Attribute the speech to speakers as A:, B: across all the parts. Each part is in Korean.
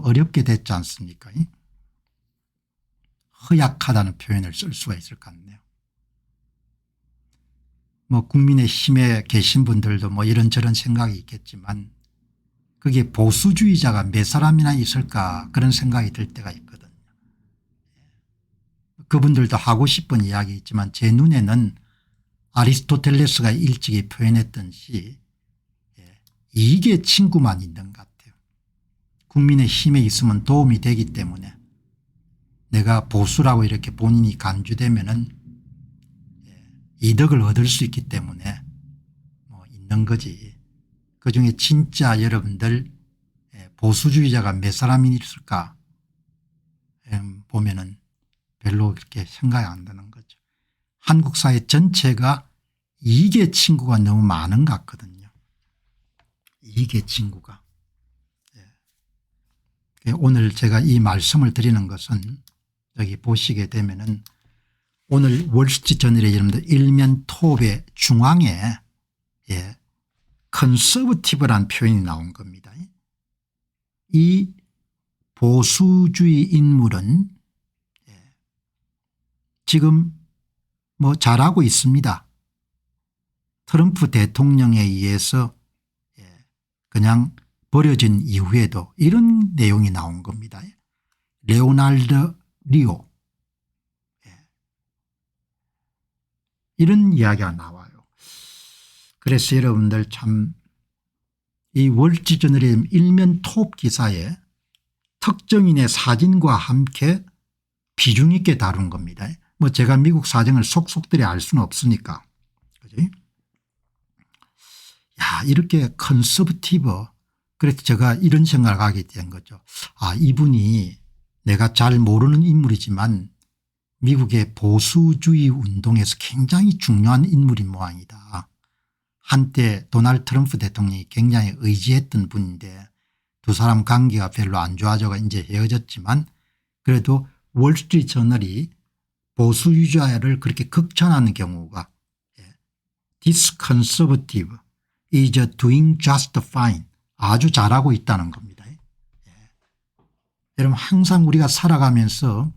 A: 어렵게 됐지 않습니까? 허약하다는 표현을 쓸 수가 있을 것 같네요. 뭐 국민의힘에 계신 분들도 뭐 이런저런 생각이 있겠지만 그게 보수주의자가 몇 사람이나 있을까 그런 생각이 들 때가 있거든요. 그분들도 하고 싶은 이야기 있지만 제 눈에는 아리스토텔레스가 일찍이 표현했듯이 이게 친구만 있는 것 같아요. 국민의힘에 있으면 도움이 되기 때문에 내가 보수라고 이렇게 본인이 간주되면은 이득을 얻을 수 있기 때문에 뭐 있는 거지. 그중에 진짜 여러분들 보수주의자가 몇 사람이 있을까 보면은 별로 그렇게 생각이 안 드는 거죠. 한국 사회 전체가 이게 친구가 너무 많은 것 같거든요. 이게 친구가. 오늘 제가 이 말씀을 드리는 것은 여기 보시게 되면은 오늘 월스트리트저널에 여러분들 일면 톱의 중앙에 컨서버티브란 표현이 나온 겁니다. 이 보수주의 인물은 지금 뭐 잘하고 있습니다. 트럼프 대통령에 의해서 그냥 버려진 이후에도 이런 내용이 나온 겁니다. 레오날드 리오 이런 이야기가 나와요. 그래서 여러분들 참 이 월스트리트저널의 일면 톱 기사에 특정인의 사진과 함께 비중 있게 다룬 겁니다. 뭐 제가 미국 사정을 속속들이 알 수는 없으니까. 그지? 야, 이렇게 컨서버티브. 그래서 제가 이런 생각을 하게 된 거죠. 아, 이분이 내가 잘 모르는 인물이지만 미국의 보수주의 운동에서 굉장히 중요한 인물인 모양이다. 한때 도널드 트럼프 대통령이 굉장히 의지했던 분인데 두 사람 관계가 별로 안 좋아져가 이제 헤어졌지만 그래도 월스트리트저널이 보수주의자를 그렇게 극찬하는 경우가 This conservative is doing just fine. 아주 잘하고 있다는 겁니다. 여러분 항상 우리가 살아가면서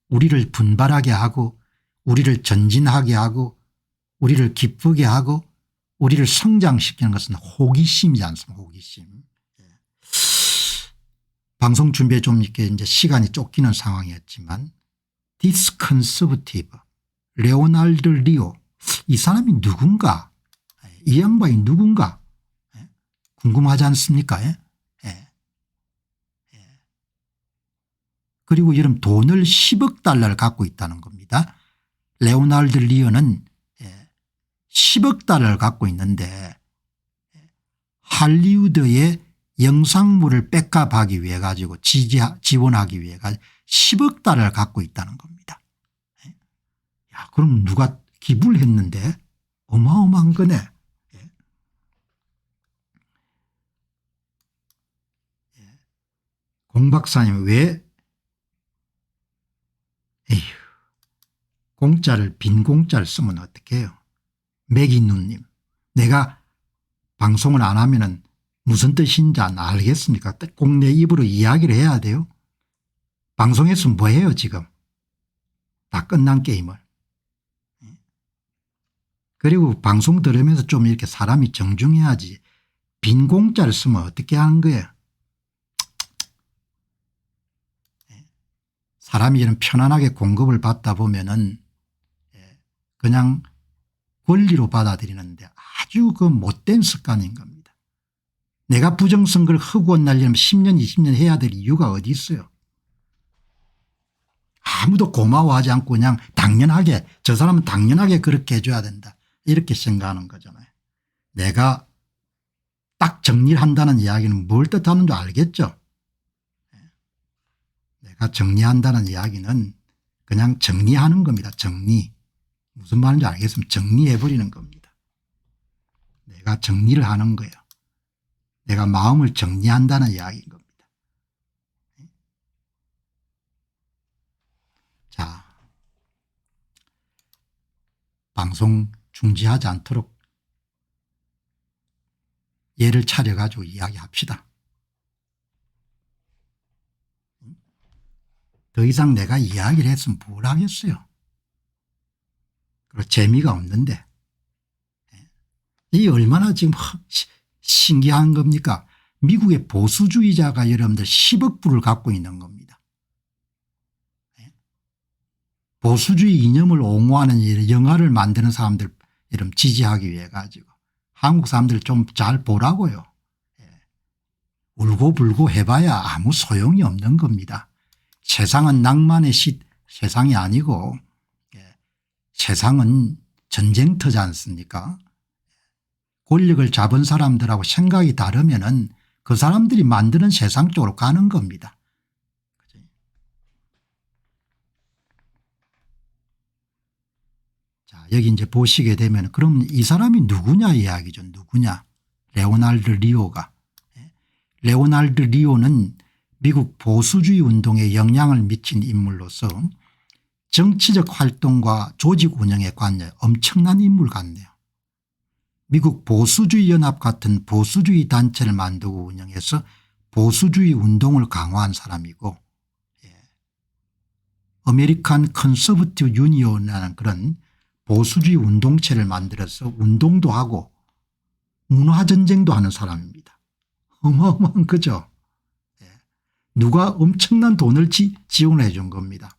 A: 우리를 분발하게 하고 우리를 전진하게 하고 우리를 기쁘게 하고 우리를 성장시키는 것은 호기심이지 않습니까? 호기심. 방송 준비에 좀 이렇게 이제 시간이 쫓기는 상황이었지만 This conservative 레오날드 리오 이 사람이 누군가 이 양반이 누군가 궁금하지 않습니까? 그리고 여러분 돈을 10억 달러를 갖고 있다는 겁니다. 레오날드 리오는 10억 달러를 갖고 있는데 할리우드의 영상물을 백업하기 위해 가지고 지원하기 위해 가지고 10억 달러를 갖고 있다는 겁니다. 야, 그럼 누가 기부를 했는데 어마어마한 거네. 공 박사님 왜 공짜를 빈 공짜를 쓰면 어떡해요. 맥이누님 내가 방송을 안 하면은 무슨 뜻인지 알겠습니까? 꼭 내 입으로 이야기를 해야 돼요. 방송에서 뭐 해요 지금. 다 끝난 게임을. 그리고 방송 들으면서 좀 이렇게 사람이 정중해야지 빈 공짜를 쓰면 어떻게 하는 거예요. 사람이 이런 편안하게 공급을 받다 보면은 그냥 권리로 받아들이는데 아주 그 못된 습관인 겁니다. 내가 부정선거를 허구한 날려면 10년 20년 해야 될 이유가 어디 있어요. 아무도 고마워하지 않고 그냥 당연하게 저 사람은 당연하게 그렇게 해줘야 된다 이렇게 생각하는 거잖아요. 내가 딱 정리를 한다는 이야기는 뭘 뜻하는 줄 알겠죠. 내가 정리한다는 이야기는 그냥 정리하는 겁니다. 정리. 무슨 말인지 알겠으면 정리해버리는 겁니다. 내가 정리를 하는 거예요. 내가 마음을 정리한다는 이야기인 겁니다. 자, 방송 중지하지 않도록 예를 차려가지고 이야기합시다. 더 이상 내가 이야기를 했으면 뭘 하겠어요. 그리고 재미가 없는데. 이 얼마나 지금 신기한 겁니까? 미국의 보수주의자가 여러분들 10억 불을 갖고 있는 겁니다. 보수주의 이념을 옹호하는 영화를 만드는 사람들 이름 지지하기 위해 가지고 한국 사람들 좀 잘 보라고요. 울고불고 해봐야 아무 소용이 없는 겁니다. 세상은 낭만의 세상이 아니고 세상은 전쟁터지 않습니까? 권력을 잡은 사람들하고 생각이 다르면은 그 사람들이 만드는 세상 쪽으로 가는 겁니다. 자, 여기 이제 보시게 되면 그럼 이 사람이 누구냐 이야기죠. 누구냐. 레오날드 리오가. 레오날드 리오는 미국 보수주의 운동에 영향을 미친 인물로서 정치적 활동과 조직 운영에 관여 엄청난 인물 같네요. 미국 보수주의 연합 같은 보수주의 단체를 만들고 운영해서 보수주의 운동을 강화한 사람이고 아메리칸 컨서버티브 유니온이라는 그런 보수주의 운동체를 만들어서 운동도 하고 문화전쟁도 하는 사람입니다. 어마어마한 거죠. 누가 엄청난 돈을 지원해 준 겁니다.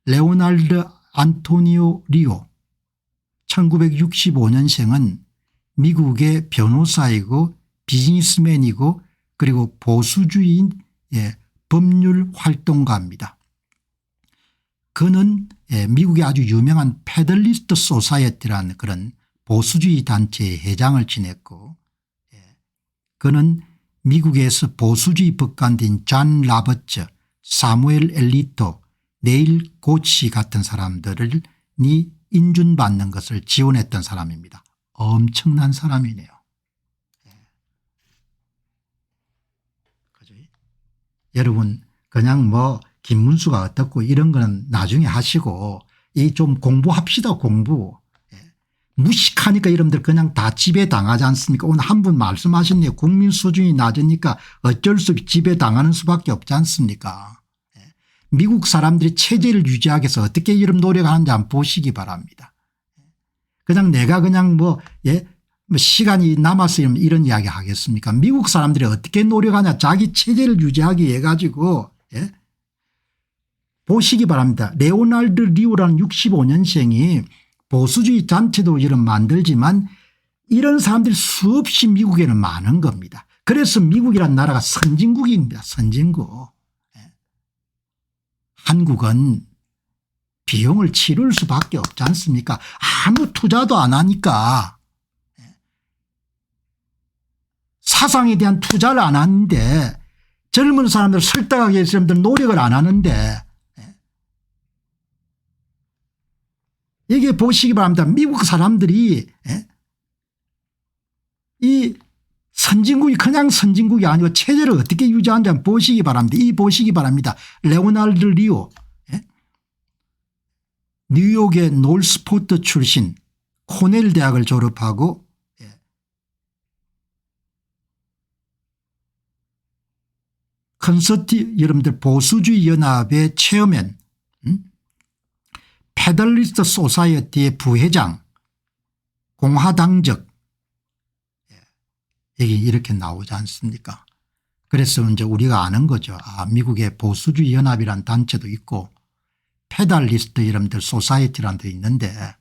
A: 레오날드 안토니오 리오 1965년생은 미국의 변호사이고 비즈니스맨이고 그리고 보수주의인 법률 활동가입니다. 그는 미국의 아주 유명한 페덜리스트 소사이어티라는 그런 보수주의 단체의 회장을 지냈고 그는 미국에서 보수주의 법관인 존 라버츠, 사무엘 엘리토, 네일 고치 같은 사람들을 인준받는 것을 지원했던 사람입니다. 엄청난 사람이네요. 여러분 그냥 뭐 김문수가 어떻고 이런 거는 나중에 하시고 이 좀 공부합시다. 공부. 무식하니까 여러분들 그냥 다 지배당하지 않습니까? 오늘 한 분 말씀하셨네요. 국민 수준이 낮으니까 어쩔 수 없이 지배당하는 수밖에 없지 않습니까? 미국 사람들이 체제를 유지하기 위해서 어떻게 이런 노력하는지 한번 보시기 바랍니다. 그냥 내가 그냥 뭐 시간이 남아서 이런 이야기 하겠습니까? 미국 사람들이 어떻게 노력하냐. 자기 체제를 유지하기 위해 가지고 보시기 바랍니다. 레오날드 리오라는 65년생이 보수주의 단체도 이런 만들지만 이런 사람들이 수없이 미국에는 많은 겁니다. 그래서 미국이라는 나라가 선진국입니다. 선진국. 한국은 비용을 치를 수밖에 없지 않습니까? 아무 투자도 안 하니까. 사상에 대한 투자를 안 하는데 젊은 사람들 설득하기 위해서 사람들 노력을 안 하는데 이게 보시기 바랍니다. 미국 사람들이 이 선진국이 그냥 선진국이 아니고 체제를 어떻게 유지하는지 한번 보시기 바랍니다. 보시기 바랍니다. 레오날드 리오 뉴욕의 놀스포트 출신 코넬 대학을 졸업하고 여러분들 보수주의 연합의 체어맨 페덜리스트 소사이어티의 부회장 공화당적 여기 이렇게 나오지 않습니까? 그래서 이제 우리가 아는 거죠. 미국의 보수주의 연합이라는 단체도 있고 페달리스트 여러분들 소사이어티라는 데 있는데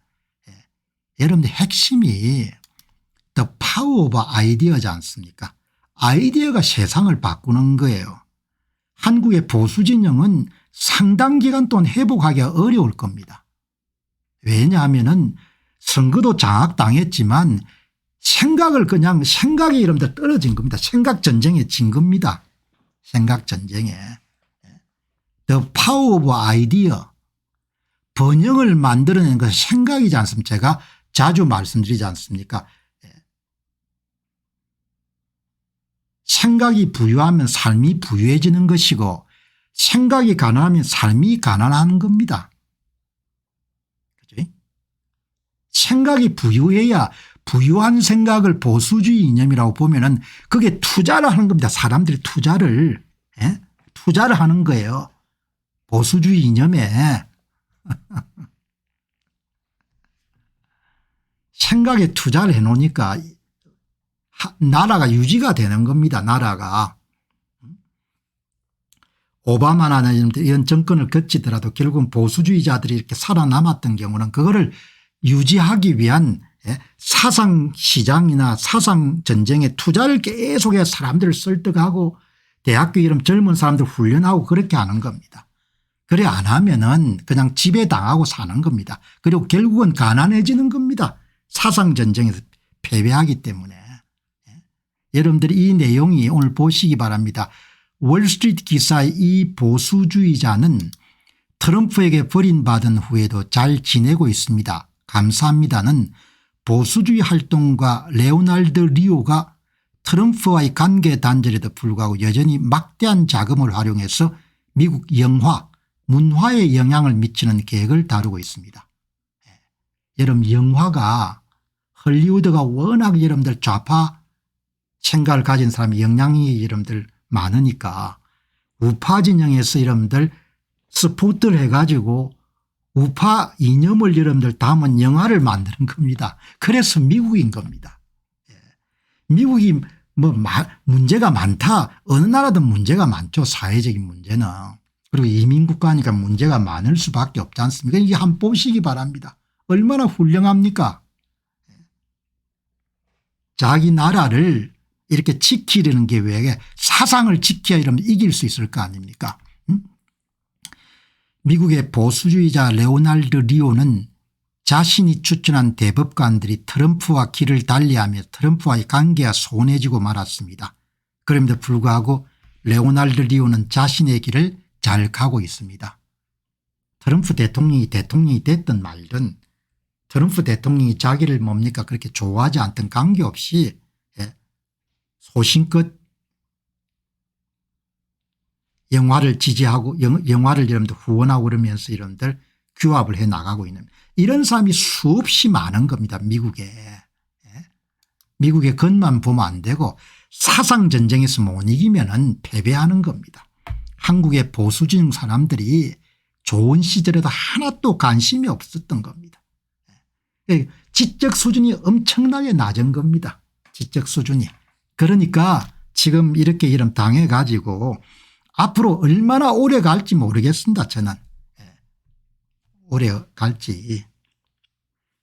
A: 여러분들 핵심이 The Power of Idea지 않습니까? 아이디어가 세상을 바꾸는 거예요. 한국의 보수 진영은 상당 기간 동안 회복하기가 어려울 겁니다. 왜냐하면은 선거도 장악당했지만 생각이 여러분들 떨어진 겁니다. 생각 전쟁에 진 겁니다. 생각 전쟁에. The power of idea. 번영을 만들어내는 것은 생각이지 않습니까? 제가 자주 말씀드리지 않습니까? 생각이 부유하면 삶이 부유해지는 것이고 생각이 가난하면 삶이 가난한 겁니다. 그죠? 생각이 부유해야 부유한 생각을 보수주의 이념이라고 보면은 그게 투자를 하는 겁니다. 사람들이 투자를 투자를 하는 거예요. 보수주의 이념에. 생각에 투자를 해놓으니까 나라가 유지가 되는 겁니다. 나라가. 오바마나 이런 정권을 거치더라도 결국은 보수주의자들이 이렇게 살아남았던 경우는 그거를 유지하기 위한 사상시장이나 사상전쟁에 투자를 계속해서 사람들을 설득하고 대학교 이름 젊은 사람들 훈련하고 그렇게 하는 겁니다. 그래 안 하면은 그냥 지배당하고 사는 겁니다. 그리고 결국은 가난해지는 겁니다. 사상전쟁에서 패배하기 때문에. 여러분들이 이 내용이 오늘 보시기 바랍니다. 월스트리트 기사의 이 보수주의자는 트럼프에게 버림받은 후에도 잘 지내고 있습니다. 감사합니다는 보수주의 활동가 레오날드 리오가 트럼프와의 관계 단절에도 불구하고 여전히 막대한 자금을 활용해서 미국 영화 문화에 영향을 미치는 계획을 다루고 있습니다. 여러분 영화가 헐리우드가 워낙 여러분들 좌파 생각을 가진 사람이 영향이 여러분들 많으니까 우파 진영에서 여러분들 스포트를 해가지고 우파 이념을 여러분들 담은 영화를 만드는 겁니다. 그래서 미국인 겁니다. 미국이 문제가 많다. 어느 나라든 문제가 많죠. 사회적인 문제는. 그리고 이민국가니까 문제가 많을 수밖에 없지 않습니까? 이게 한번 보시기 바랍니다. 얼마나 훌륭합니까? 자기 나라를 이렇게 지키려는 게 왜 사상을 지켜야 이러면 이길 수 있을 거 아닙니까? 미국의 보수주의자 레오날드 리오는 자신이 추천한 대법관들이 트럼프와 길을 달리하며 트럼프와의 관계가 소원해지고 말았습니다. 그럼에도 불구하고 레오날드 리오는 자신의 길을 잘 가고 있습니다. 트럼프 대통령이 됐든 말든 트럼프 대통령이 자기를 뭡니까 그렇게 좋아하지 않던 관계없이 소신껏 영화를 지지하고 영화를 여러분들 후원하고 그러면서 여러분들 규합을 해 나가고 있는 이런 사람이 수없이 많은 겁니다. 미국에. 미국의 겉만 보면 안 되고 사상전쟁에서 못 이기면은 패배하는 겁니다. 한국의 보수진영 사람들이 좋은 시절에도 하나도 관심이 없었던 겁니다. 지적 수준이 엄청나게 낮은 겁니다. 지적 수준이. 그러니까 지금 이렇게 이름 당해 가지고 앞으로 얼마나 오래 갈지 모르겠습니다. 저는. 오래 갈지.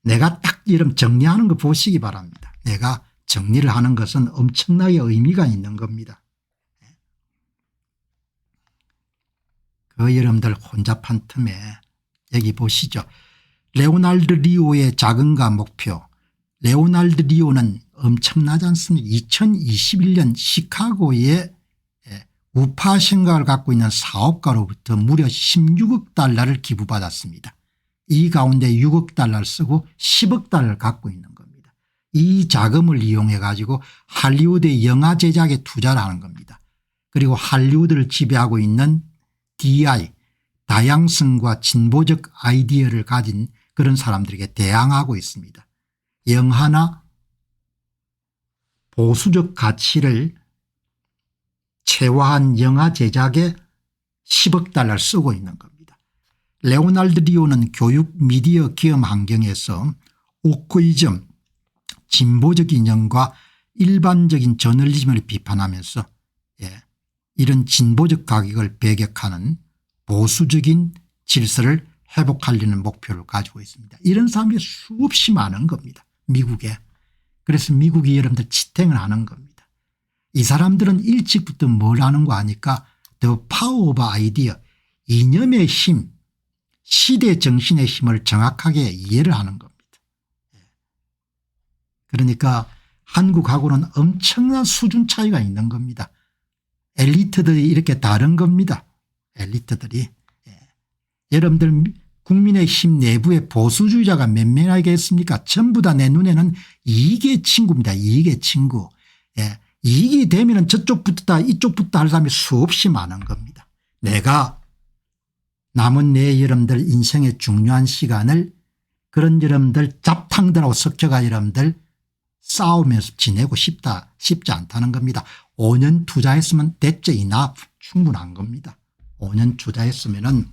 A: 내가 딱 이름 정리하는 거 보시기 바랍니다. 내가 정리를 하는 것은 엄청나게 의미가 있는 겁니다. 그 여러분들 혼잡한 틈에 여기 보시죠. 레오날드 리오의 자금과 목표. 레오날드 리오는 엄청나지 않습니까? 2021년 시카고에 우파 생각을 갖고 있는 사업가로부터 무려 16억 달러를 기부받았습니다. 이 가운데 6억 달러를 쓰고 10억 달러를 갖고 있는 겁니다. 이 자금을 이용해 가지고 할리우드의 영화 제작에 투자를 하는 겁니다. 그리고 할리우드를 지배하고 있는 DI 다양성과 진보적 아이디어를 가진 그런 사람들에게 대항하고 있습니다. 영화나 보수적 가치를 체화한 영화 제작에 10억 달러를 쓰고 있는 겁니다. 레오날드 리오는 교육 미디어 기업 환경에서 오코이즘 진보적 이념과 일반적인 저널리즘을 비판하면서 이런 진보적 가격을 배격하는 보수적인 질서를 회복하려는 목표를 가지고 있습니다. 이런 사람이 수없이 많은 겁니다. 미국에. 그래서 미국이 여러분들 지탱을 하는 겁니다. 이 사람들은 일찍부터 뭘 하는 거 아니까 The Power of Idea 이념의 힘 시대 정신의 힘을 정확하게 이해를 하는 겁니다. 그러니까 한국하고는 엄청난 수준 차이가 있는 겁니다. 엘리트들이 이렇게 다른 겁니다. 엘리트들이. 여러분들 국민의힘 내부의 보수주의자가 몇 명이겠습니까? 전부 다 내 눈에는 이익의 친구입니다. 이익의 친구. 이익이 되면 저쪽 붙다 이쪽 붙다 할 사람이 수없이 많은 겁니다. 내가 남은 내 여러분들 인생의 중요한 시간을 그런 여러분들 잡탕들하고 섞여가 여러분들 싸우면서 지내고 싶지 않다는 겁니다. 5년 투자했으면 됐죠. 이나 충분한 겁니다. 5년 투자했으면은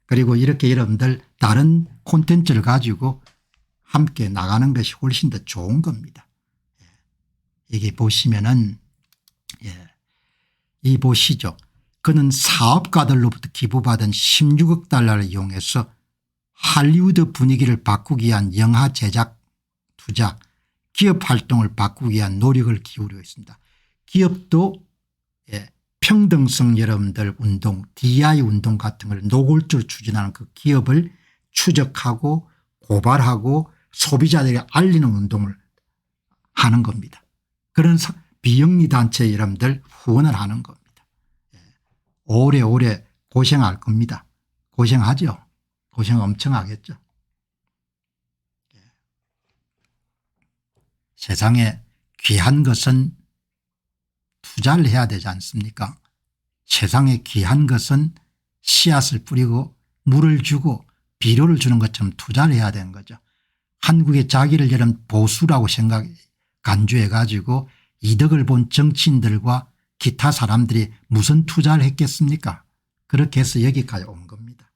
A: 그리고 이렇게 여러분들 다른 콘텐츠를 가지고 함께 나가는 것이 훨씬 더 좋은 겁니다. 여기 보시면은 이 보시죠. 그는 사업가들로부터 기부받은 16억 달러를 이용해서 할리우드 분위기를 바꾸기 위한 영화 제작 투자 기업 활동을 바꾸기 위한 노력을 기울이고 있습니다. 기업도 평등성 여러분들 운동 DEI 운동 같은 걸 노골적으로 추진하는 그 기업을 추적하고 고발하고 소비자들에게 알리는 운동을 하는 겁니다. 그런 비영리 단체 여러분들 후원을 하는 겁니다. 오래오래 고생할 겁니다. 고생하죠. 고생 엄청 하겠죠. 세상에 귀한 것은 투자를 해야 되지 않습니까? 세상에 귀한 것은 씨앗을 뿌리고 물을 주고 비료를 주는 것처럼 투자를 해야 되는 거죠. 한국의 자기를 여러분 보수라고 간주해 가지고 이득을 본 정치인들과 기타 사람들이 무슨 투자를 했겠습니까? 그렇게 해서 여기까지 온 겁니다.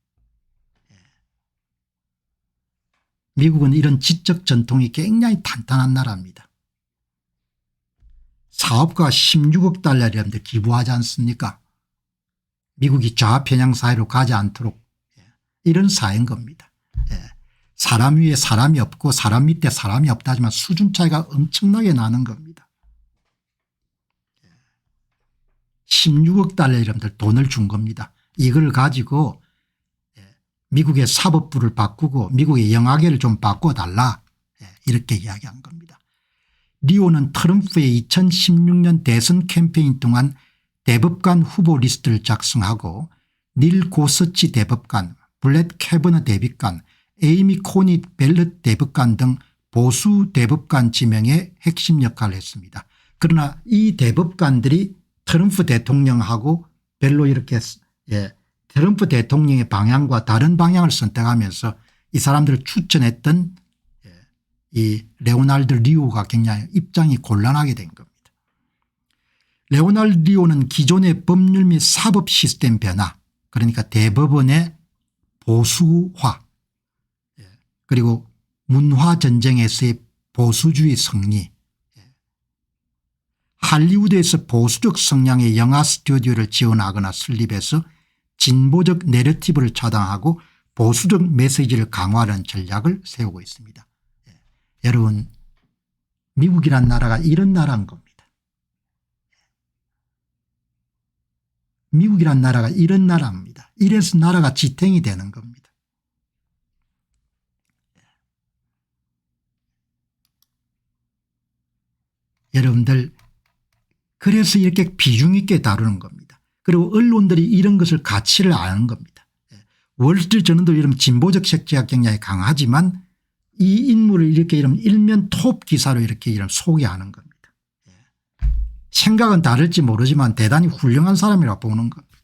A: 미국은 이런 지적 전통이 굉장히 탄탄한 나라입니다. 사업가 16억 달러 여러분들 기부하지 않습니까? 미국이 좌편향 사회로 가지 않도록 이런 사회인 겁니다. 사람 위에 사람이 없고 사람 밑에 사람이 없다 하지만 수준 차이가 엄청나게 나는 겁니다. 16억 달러 여러분들 돈을 준 겁니다. 이걸 가지고 미국의 사법부를 바꾸고 미국의 영화계를 좀 바꿔달라 이렇게 이야기한 겁니다. 리오는 트럼프의 2016년 대선 캠페인 동안 대법관 후보 리스트를 작성하고 닐 고서치 대법관, 블렛 캐버너 대법관, 에이미 코니 벨럿 대법관 등 보수 대법관 지명에 핵심 역할을 했습니다. 그러나 이 대법관들이 트럼프 대통령하고 별로 이렇게 트럼프 대통령의 방향과 다른 방향을 선택하면서 이 사람들을 추천했던 이 레오날드 리오가 굉장히 입장이 곤란하게 된 겁니다. 레오날드 리오는 기존의 법률 및 사법 시스템 변화 그러니까 대법원의 보수화 그리고 문화전쟁에서의 보수주의 승리 할리우드에서 보수적 성향의 영화 스튜디오를 지원하거나 설립해서 진보적 내러티브를 차단하고 보수적 메시지를 강화하는 전략을 세우고 있습니다. 여러분 미국이란 나라가 이런 나라인 겁니다. 미국이란 나라가 이런 나라입니다. 이래서 나라가 지탱이 되는 겁니다. 여러분들 그래서 이렇게 비중 있게 다루는 겁니다. 그리고 언론들이 이런 것을 가치를 아는 겁니다. 월스트리트저널도 이런 진보적 색채가 굉장히 강하지만 이 인물을 이렇게 이런 일면 톱 기사로 이렇게 이런 소개하는 겁니다. 생각은 다를지 모르지만 대단히 훌륭한 사람이라고 보는 겁니다.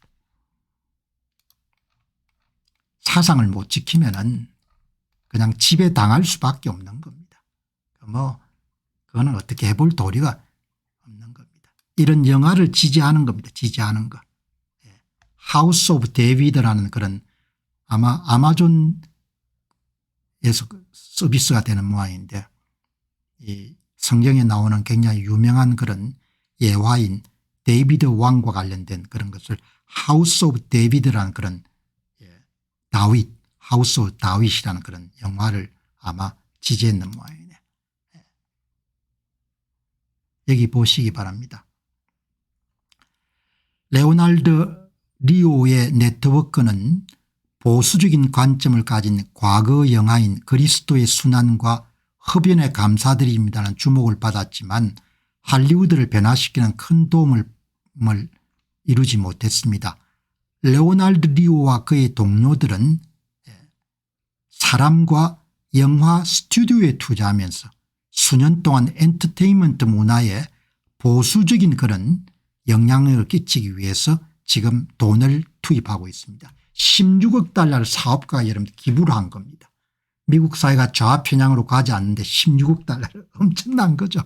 A: 사상을 못 지키면은 그냥 지배당할 수밖에 없는 겁니다. 그거는 어떻게 해볼 도리가 없는 겁니다. 이런 영화를 지지하는 겁니다. 지지하는 거. 하우스 오브 데이비드라는 그런 아마 아마존에서 서비스가 되는 모양인데 이 성경에 나오는 굉장히 유명한 그런 예화인 데이비드 왕과 관련된 그런 것을 하우스 오브 데이비드라는 그런 다윗 하우스 오브 다윗이라는 그런 영화를 아마 지지했는 모양이네. 여기 보시기 바랍니다. 레오날드 리오의 네트워크는 보수적인 관점을 가진 과거 영화인 그리스도의 순환과 흡연에 감사드립니다는 주목을 받았지만 할리우드를 변화시키는 큰 도움을 이루지 못했습니다. 레오날드 리오와 그의 동료들은 사람과 영화 스튜디오에 투자하면서 수년 동안 엔터테인먼트 문화에 보수적인 그런 영향력을 끼치기 위해서 지금 돈을 투입하고 있습니다. 16억 달러를 사업가에 여러분 기부를 한 겁니다. 미국 사회가 좌편향으로 가지 않는데 16억 달러를 엄청난 거죠.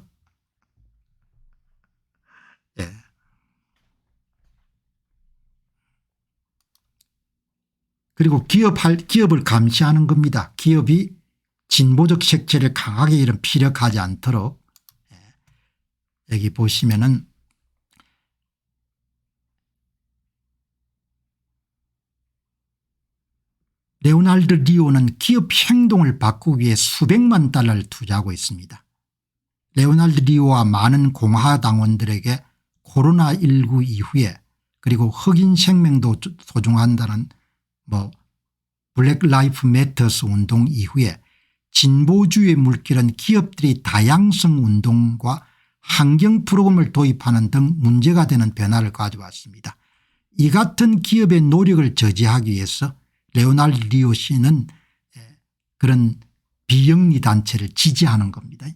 A: 그리고 기업을 감시하는 겁니다. 기업이 진보적 색채를 강하게 이런 피력하지 않도록. 여기 보시면은 레오날드 리오는 기업 행동을 바꾸기 위해 수백만 달러를 투자하고 있습니다. 레오날드 리오와 많은 공화당원들에게 코로나19 이후에 그리고 흑인 생명도 소중한다는 블랙 라이프 매터스 운동 이후에 진보주의 물결은 기업들이 다양성 운동과 환경 프로그램을 도입하는 등 문제가 되는 변화를 가져왔습니다. 이 같은 기업의 노력을 저지하기 위해서 레오날드 리오 씨는 그런 비영리 단체를 지지하는 겁니다.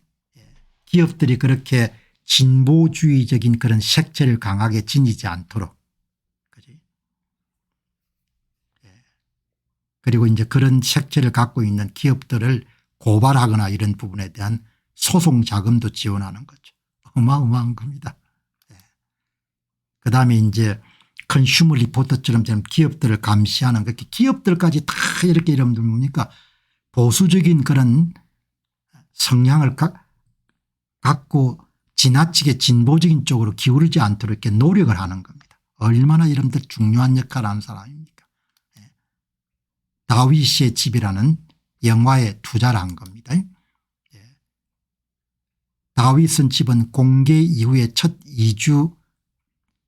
A: 기업들이 그렇게 진보주의적인 그런 색채를 강하게 지니지 않도록. 그리고 이제 그런 색채를 갖고 있는 기업들을 고발하거나 이런 부분에 대한 소송 자금도 지원하는 거죠. 어마어마한 겁니다. 그다음에 이제 컨슈머 리포터처럼 기업들을 감시하는 그렇게 기업들까지 다 이렇게 이러면 뭡니까 보수적인 그런 성향을 갖고 지나치게 진보적인 쪽으로 기울지 않도록 이렇게 노력을 하는 겁니다. 얼마나 이런데 중요한 역할을 하는 사람입니까. 다윗의 집이라는 영화에 투자를 한 겁니다. 다윗은 집은 공개 이후에 첫 2주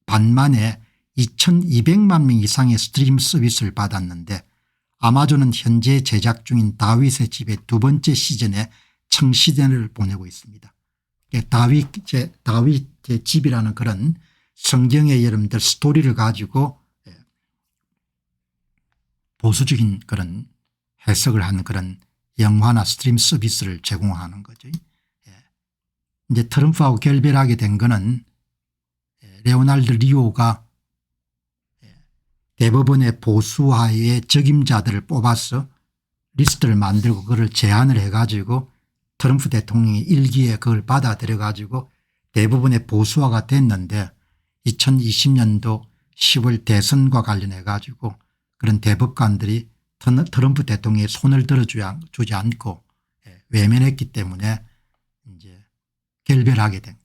A: 반 만에 2200만 명 이상의 스트림 서비스를 받았는데 아마존은 현재 제작 중인 다윗의 집의 두 번째 시즌에 청시대를 보내고 있습니다. 다윗의 집이라는 그런 성경의 여러분들 스토리를 가지고 보수적인 그런 해석을 하는 그런 영화나 스트림 서비스를 제공하는 거죠. 이제 트럼프하고 결별하게 된 거는 레오날드 리오가 대법원의 보수화의 적임자들을 뽑아서 리스트를 만들고 그걸 제안을 해가지고 트럼프 대통령이 일기에 그걸 받아들여 가지고 대법원의 보수화가 됐는데 2020년도 10월 대선과 관련해 가지고 그런 대법관들이 트럼프 대통령의 손을 들어주지 않고 외면했기 때문에 이제 결별하게 된